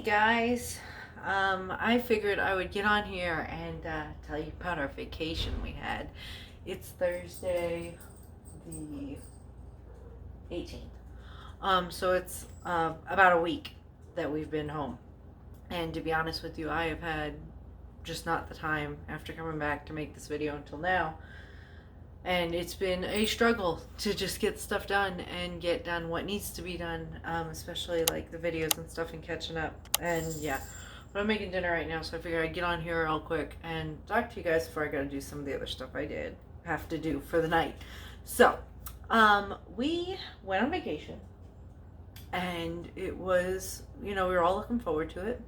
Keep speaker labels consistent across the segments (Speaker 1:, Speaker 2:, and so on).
Speaker 1: guys, I figured I would get on here and tell you about our vacation we had. It's Thursday the 18th. So it's about a week that we've been home. And to be honest with you, I have had just not the time after coming back to make this video until now. And it's been a struggle to just get stuff done and get done what needs to be done, especially like the videos and stuff and catching up. And yeah, but I'm making dinner right now, so I figured I'd get on here real quick and talk to you guys before I gotta do some of the other stuff I have to do for the night. So, we went on vacation, and it was, we were all looking forward to it.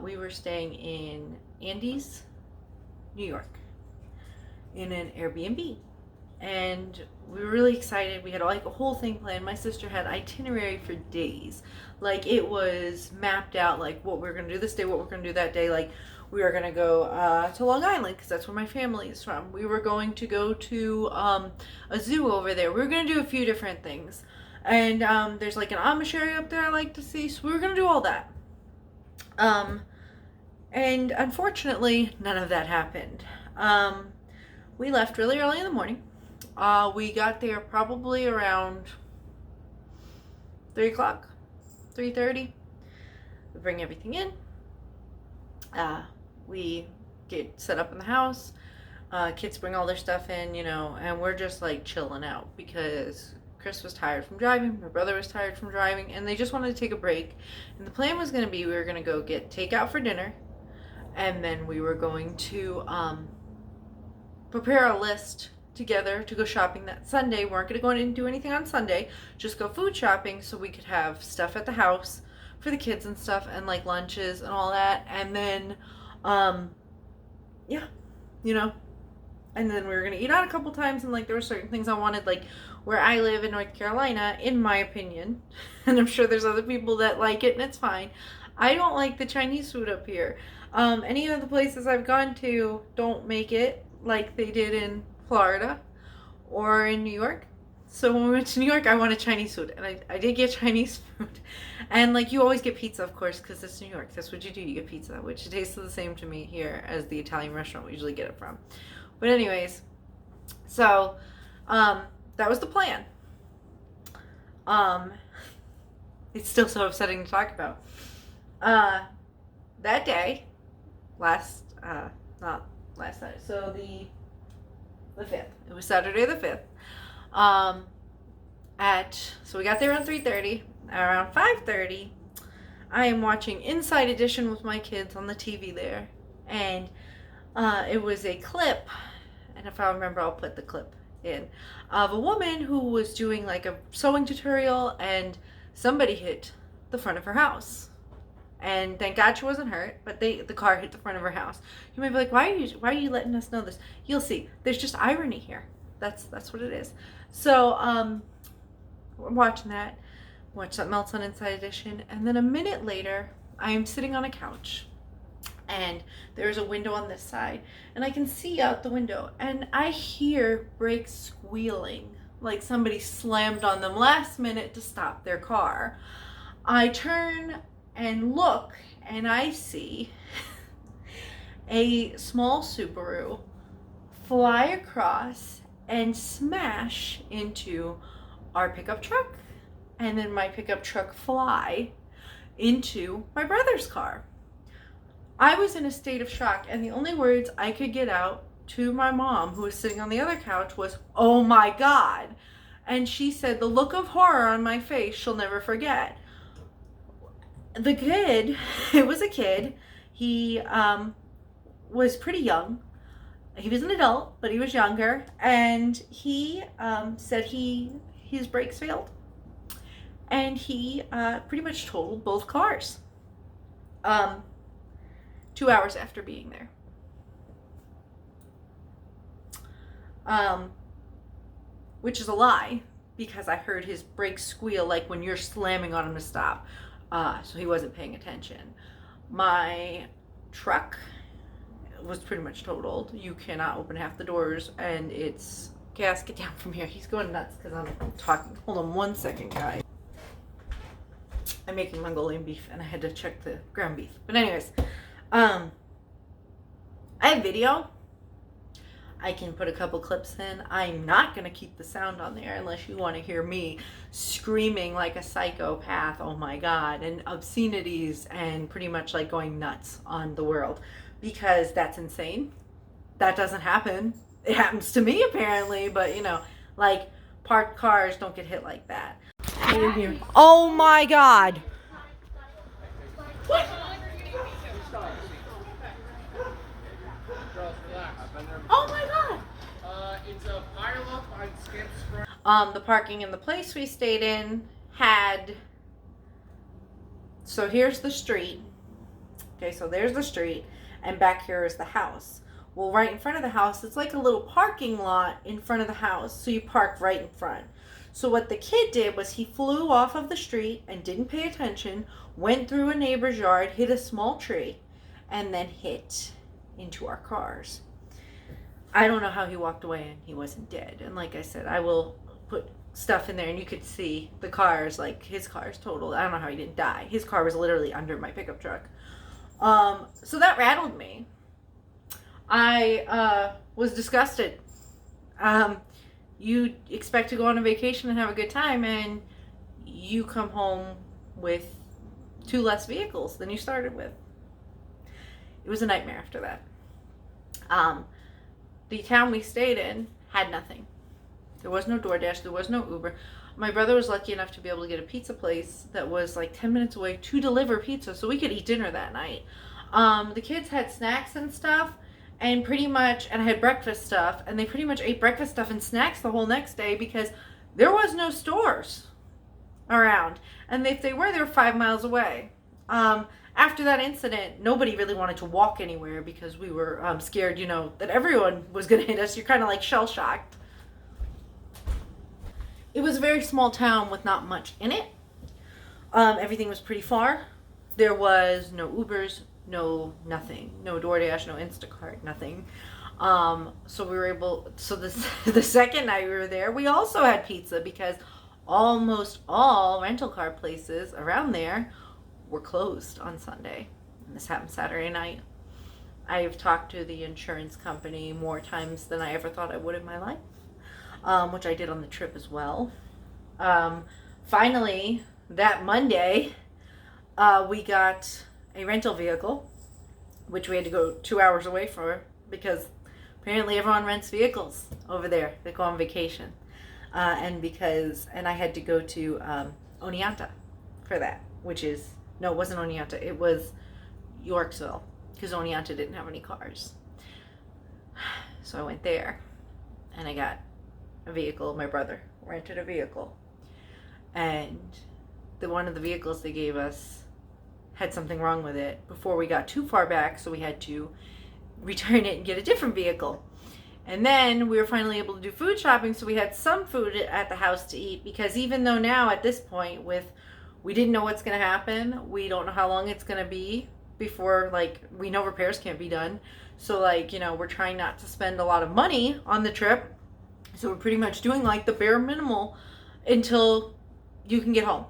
Speaker 1: We were staying in Andes, New York, in an Airbnb, and we were really excited. We had like a whole thing planned. My sister had itinerary for days, like it was mapped out, like what we're gonna do this day, what we're gonna do that day. Like we were gonna go to Long Island because that's where my family is from. We were going to go to a zoo over there. We were gonna do a few different things, and there's like an Amish area up there I like to see, so we were gonna do all that. And unfortunately none of that happened. We left really early in the morning. We got there probably around 3 o'clock, 3:30. We bring everything in. We get set up in the house. Kids bring all their stuff in, and we're just like chilling out because Chris was tired from driving, my brother was tired from driving, and they just wanted to take a break. And the plan was going to be we were going to go get takeout for dinner, and then we were going to prepare a list together to go shopping that Sunday. We weren't going to go in and do anything on Sunday, just go food shopping so we could have stuff at the house for the kids and stuff, and like lunches and all that. And then and then we were going to eat out a couple times, and like there were certain things I wanted, like where I live in North Carolina, in my opinion, and I'm sure there's other people that like it and it's fine, I don't like the Chinese food up here. Any of the places I've gone to don't make it like they did in Florida or in New York. So when we went to New York, I wanted Chinese food, and I did get Chinese food. And like you always get pizza, of course, because it's New York. That's what you do. You get pizza, which tastes the same to me here as the Italian restaurant we usually get it from. But anyways, so that was the plan. It's still so upsetting to talk about. That day, not last night, so the 5th. It was Saturday the 5th. So we got there around 3:30. Around 5:30, I am watching Inside Edition with my kids on the TV there, and it was a clip, and if I remember, I'll put the clip in, of a woman who was doing like a sewing tutorial, and somebody hit the front of her house. And thank God she wasn't hurt, but the car hit the front of her house. You might be like, why are you letting us know this? You'll see. There's just irony here. That's what it is. So we're watching that. Watch something else on Inside Edition, and then a minute later, I am sitting on a couch, and there's a window on this side, and I can see out the window, and I hear brakes squealing, like somebody slammed on them last minute to stop their car. I turn and look, and I see a small Subaru fly across and smash into our pickup truck, and then my pickup truck fly into my brother's car. I was in a state of shock, and the only words I could get out to my mom, who was sitting on the other couch, was, "Oh my God." And she said, the look of horror on my face she'll never forget. The kid, it was a kid, he was pretty young. He was an adult, but he was younger, and he said his brakes failed, and he pretty much totaled both cars 2 hours after being there. Which is a lie, because I heard his brakes squeal like when you're slamming on him to stop. So he wasn't paying attention. My truck was pretty much totaled. You cannot open half the doors, and it's gas. Get down from here. He's going nuts because I'm talking. Hold on one second, guys. I'm making Mongolian beef and I had to check the ground beef. But anyways, I have video. I can put a couple clips in. I'm not going to keep the sound on there unless you want to hear me screaming like a psychopath, oh my God, and obscenities and pretty much like going nuts on the world, because that's insane. That doesn't happen. It happens to me apparently, but you know, like parked cars don't get hit like that. Oh my God. What? Oh my God.
Speaker 2: It's a pile up on Skip's front.
Speaker 1: The parking in the place we stayed in had, so here's the street. Okay, so there's the street, and back here is the house. Well, right in front of the house, it's like a little parking lot in front of the house, so you park right in front. So what the kid did was he flew off of the street and didn't pay attention, went through a neighbor's yard, hit a small tree, and then hit into our cars. I don't know how he walked away and he wasn't dead. And like I said, I will put stuff in there and you could see the cars, like his car's totaled. I don't know how he didn't die. His car was literally under my pickup truck. So that rattled me. I was disgusted. You expect to go on a vacation and have a good time, and you come home with 2 less vehicles than you started with. It was a nightmare after that. The town we stayed in had nothing. There was no DoorDash, there was no Uber. My brother was lucky enough to be able to get a pizza place that was like 10 minutes away to deliver pizza, so we could eat dinner that night. The kids had snacks and stuff, and pretty much, and I had breakfast stuff, and they pretty much ate breakfast stuff and snacks the whole next day because there was no stores around. And if they were 5 miles away. After that incident, nobody really wanted to walk anywhere because we were scared, you know, that everyone was going to hit us. You're kind of like shell-shocked. It was a very small town with not much in it. Everything was pretty far. There was no Ubers, no nothing, no DoorDash, no Instacart, nothing. So we were able, so the second night we were there, we also had pizza because almost all rental car places around there were closed on Sunday. And this happened Saturday night. I've talked to the insurance company more times than I ever thought I would in my life, which I did on the trip as well. Finally, that Monday, we got a rental vehicle, which we had to go 2 hours away for because apparently everyone rents vehicles over there. They go on vacation. And I had to go to Oneonta for that, which is, no, it wasn't Oneonta. It was Yorksville because Oneonta didn't have any cars. So I went there and I got a vehicle. My brother rented a vehicle. And one of the vehicles they gave us had something wrong with it before we got too far back. So we had to return it and get a different vehicle. And then we were finally able to do food shopping. So we had some food at the house to eat because even though now at this point we didn't know what's going to happen. We don't know how long it's going to be before, like, we know repairs can't be done. So, like, you know, we're trying not to spend a lot of money on the trip. So we're pretty much doing, like, the bare minimal until you can get home.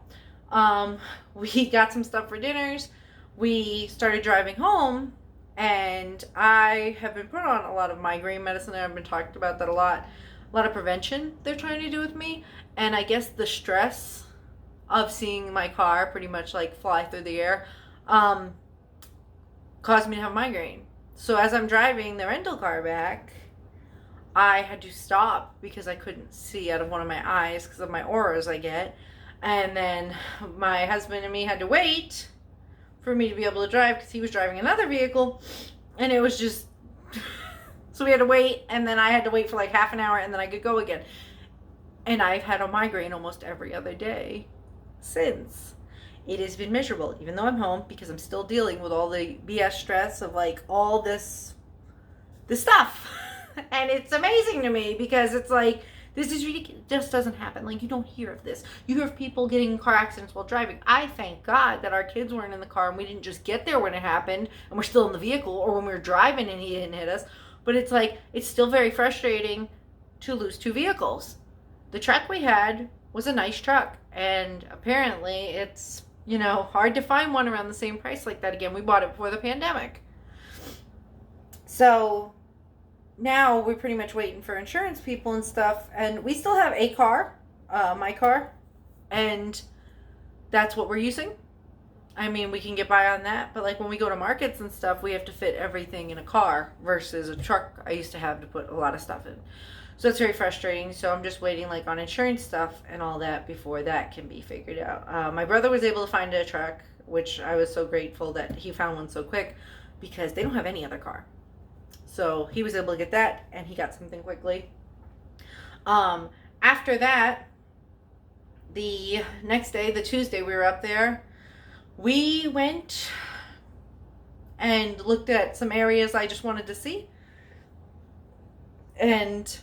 Speaker 1: We got some stuff for dinners. We started driving home, and I have been put on a lot of migraine medicine. I've been talking about that a lot of prevention they're trying to do with me. And I guess the stress of seeing my car pretty much like fly through the air caused me to have migraine. So as I'm driving the rental car back, I had to stop because I couldn't see out of one of my eyes because of my auras I get. And then my husband and me had to wait for me to be able to drive because he was driving another vehicle, and it was just so we had to wait, and then I had to wait for like half an hour, and then I could go again. And I've had a migraine almost every other day since. It has been miserable, even though I'm home, because I'm still dealing with all the BS stress of like all this stuff. And it's amazing to me because it's like, this is ridiculous. It just doesn't happen. Like, you don't hear of this. You hear of people getting in car accidents while driving. I thank God that our kids weren't in the car and we didn't just get there when it happened and we're still in the vehicle, or when we were driving and he didn't hit us. But it's like, it's still very frustrating to lose 2 vehicles. The truck we had was a nice truck, and apparently it's hard to find one around the same price like that again. We bought it before the pandemic. So now we're pretty much waiting for insurance people and stuff, and we still have a car, my car, and that's what we're using. I mean, we can get by on that, but like when we go to markets and stuff, we have to fit everything in a car versus a truck I used to have to put a lot of stuff in. So it's very frustrating. So I'm just waiting like on insurance stuff and all that before that can be figured out. My brother was able to find a truck, which I was so grateful that he found one so quick because they don't have any other car. So he was able to get that, and he got something quickly. After that, the next day, the Tuesday, we were up there. We went and looked at some areas I just wanted to see. And,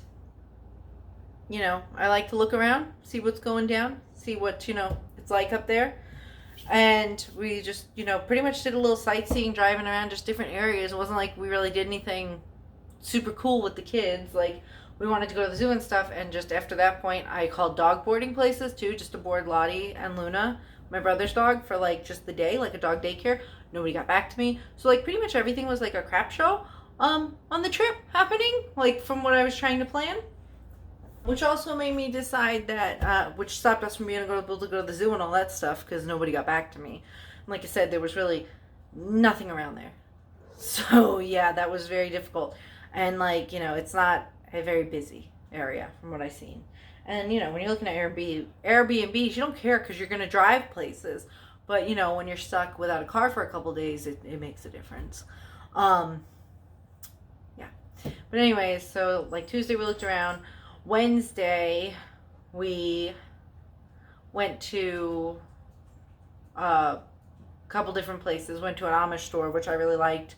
Speaker 1: I like to look around, see what's going down, see what, it's like up there. And we just, pretty much did a little sightseeing, driving around just different areas. It wasn't like we really did anything super cool with the kids. Like, we wanted to go to the zoo and stuff. And just after that point, I called dog boarding places too, just to board Lottie and Luna, my brother's dog, for like just the day, like a dog daycare. Nobody got back to me. So like pretty much everything was like a crap show on the trip happening, like from what I was trying to plan. Which also made me decide that, which stopped us from being able to go to the zoo and all that stuff because nobody got back to me. And like I said, there was really nothing around there. So yeah, that was very difficult. And like, it's not a very busy area from what I've seen. And when you're looking at Airbnbs, you don't care because you're going to drive places. But when you're stuck without a car for a couple days, it makes a difference. Yeah. But anyways, so like Tuesday we looked around. Wednesday we went to a couple different places. Went to an Amish store, which I really liked.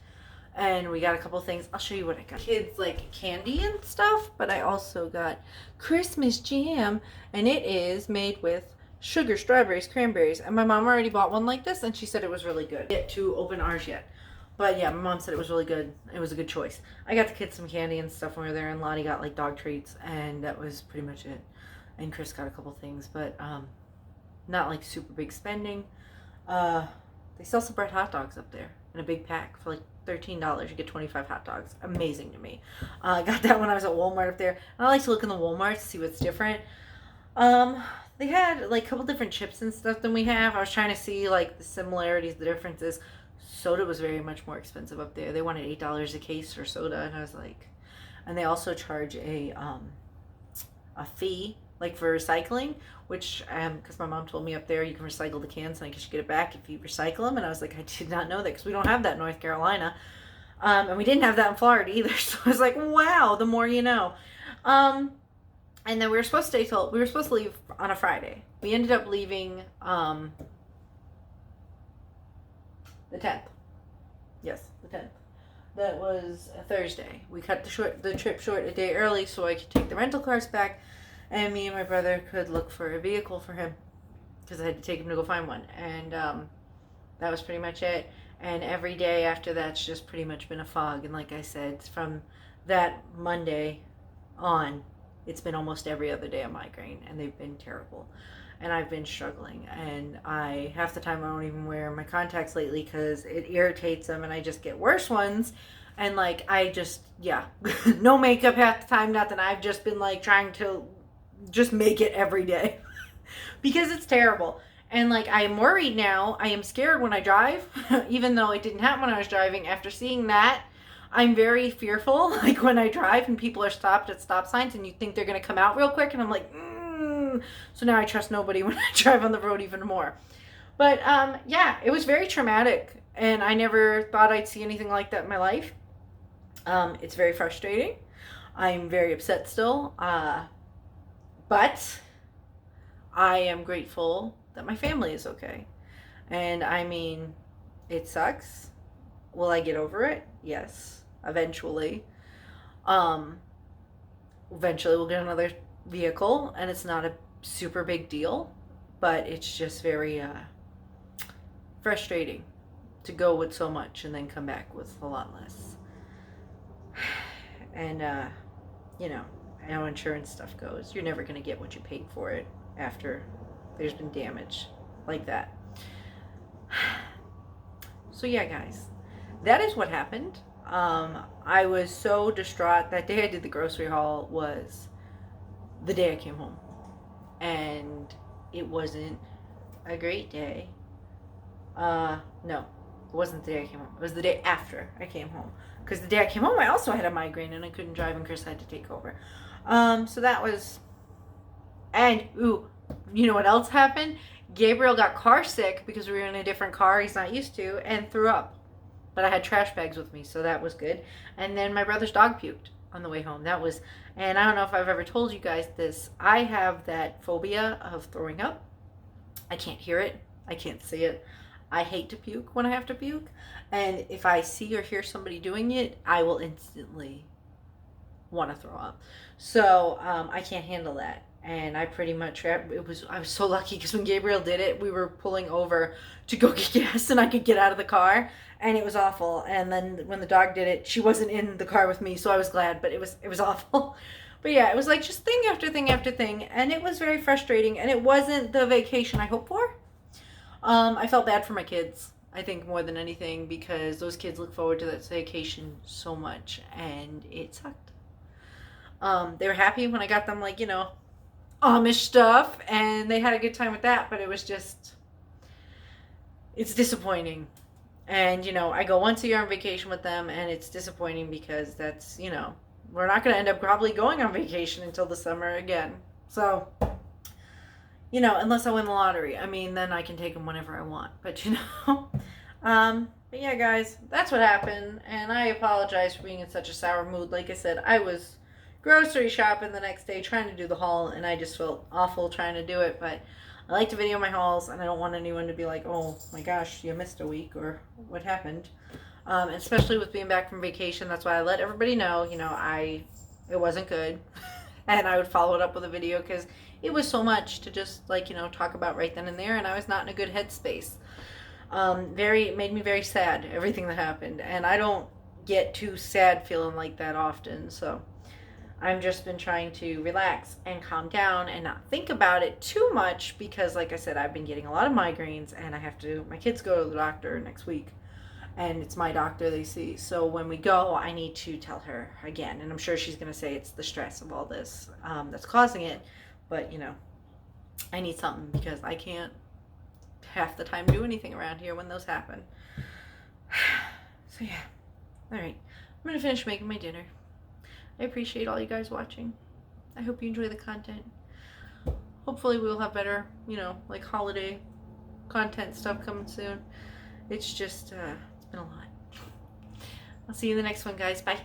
Speaker 1: And we got a couple things. I'll show you what I got. Kids like candy and stuff, but I also got Christmas jam, and it is made with sugar, strawberries, cranberries. And my mom already bought one like this, and she said it was really good. Yet to open ours yet. But yeah, my mom said it was really good. It was a good choice. I got the kids some candy and stuff when we were there, and Lottie got like dog treats, and that was pretty much it. And Chris got a couple things, but not like super big spending. They sell some bread hot dogs up there in a big pack for like $13. You get 25 hot dogs. Amazing to me. I got that when I was at Walmart up there. And I like to look in the Walmart to see what's different. They had like a couple different chips and stuff than we have. I was trying to see like the similarities, the differences. Soda was very much more expensive up there. They wanted $8 a case for soda, and I was like, and they also charge a fee like for recycling, which because my mom told me up there you can recycle the cans and I should get it back if you recycle them, and I was like, I did not know that because we don't have that in North Carolina, and we didn't have that in Florida either. So I was like, wow, the more you know. And then we were supposed to leave on a Friday. We ended up leaving the 10th. Yes, the 10th. That was a Thursday. We cut the trip short a day early so I could take the rental cars back, and me and my brother could look for a vehicle for him because I had to take him to go find one. And that was pretty much it. And every day after that's just pretty much been a fog. And like I said, from that Monday on, it's been almost every other day a migraine, and they've been terrible. And I've been struggling, and half the time I don't even wear my contacts lately because it irritates them, and I just get worse ones. And like no makeup half the time, nothing. I've just been like trying to just make it every day because it's terrible. And like I am worried now. I am scared when I drive, even though it didn't happen when I was driving. After seeing that, I'm very fearful. Like when I drive and people are stopped at stop signs, and you think they're gonna come out real quick, and I'm like. So now I trust nobody when I drive on the road even more. But yeah, it was very traumatic, and I never thought I'd see anything like that in my life. It's very frustrating. I'm very upset still, but I am grateful that my family is okay. And I mean, it sucks. Will I get over it? Yes, eventually. Eventually we'll get another vehicle, and it's not a super big deal, but it's just very frustrating to go with so much and then come back with a lot less. And how insurance stuff goes, you're never going to get what you paid for it after there's been damage like that. So yeah, guys, that is what happened. I was so distraught. That day I did the grocery haul was the day I came home, and it wasn't a great day. No, it wasn't the day I came home. It was the day after I came home. Because the day I came home, I also had a migraine and I couldn't drive, and Chris had to take over. So that was. And, ooh, you know what else happened? Gabriel got car sick because we were in a different car he's not used to and threw up. But I had trash bags with me, so that was good. And then my brother's dog puked on the way home. That was. And I don't know if I've ever told you guys this. I have that phobia of throwing up. I can't hear it. I can't see it. I hate to puke when I have to puke. And if I see or hear somebody doing it, I will instantly want to throw up. So I can't handle that. And I pretty much, I was so lucky because when Gabriel did it, we were pulling over to go get gas and I could get out of the car, and it was awful. And then when the dog did it, she wasn't in the car with me, so I was glad, but it was awful. But yeah, it was like just thing after thing after thing, and it was very frustrating, and it wasn't the vacation I hoped for. I felt bad for my kids, I think, more than anything, because those kids look forward to that vacation so much, and it sucked. They were happy when I got them, like, Amish stuff, and they had a good time with that, but it was just, it's disappointing. And, I go once a year on vacation with them, and it's disappointing because that's, we're not going to end up probably going on vacation until the summer again. So, unless I win the lottery. I mean, then I can take them whenever I want. But, but yeah, guys, that's what happened. And I apologize for being in such a sour mood. Like I said, I was grocery shopping the next day trying to do the haul, and I just felt awful trying to do it. But I like to video my hauls, and I don't want anyone to be like, oh my gosh, you missed a week, or what happened. Especially with being back from vacation. That's why I let everybody know, it wasn't good. And I would follow it up with a video because it was so much to just talk about right then and there, and I was not in a good headspace. It made me very sad, everything that happened, and I don't get too sad feeling like that often. So I've just been trying to relax and calm down and not think about it too much because, like I said, I've been getting a lot of migraines, and my kids go to the doctor next week, and it's my doctor they see. So when we go, I need to tell her again, and I'm sure she's going to say it's the stress of all this that's causing it. But, I need something because I can't half the time do anything around here when those happen. So, yeah. All right. I'm going to finish making my dinner. I appreciate all you guys watching. I hope you enjoy the content. Hopefully we'll have better, like holiday content stuff coming soon. It's just, it's been a lot. I'll see you in the next one, guys. Bye.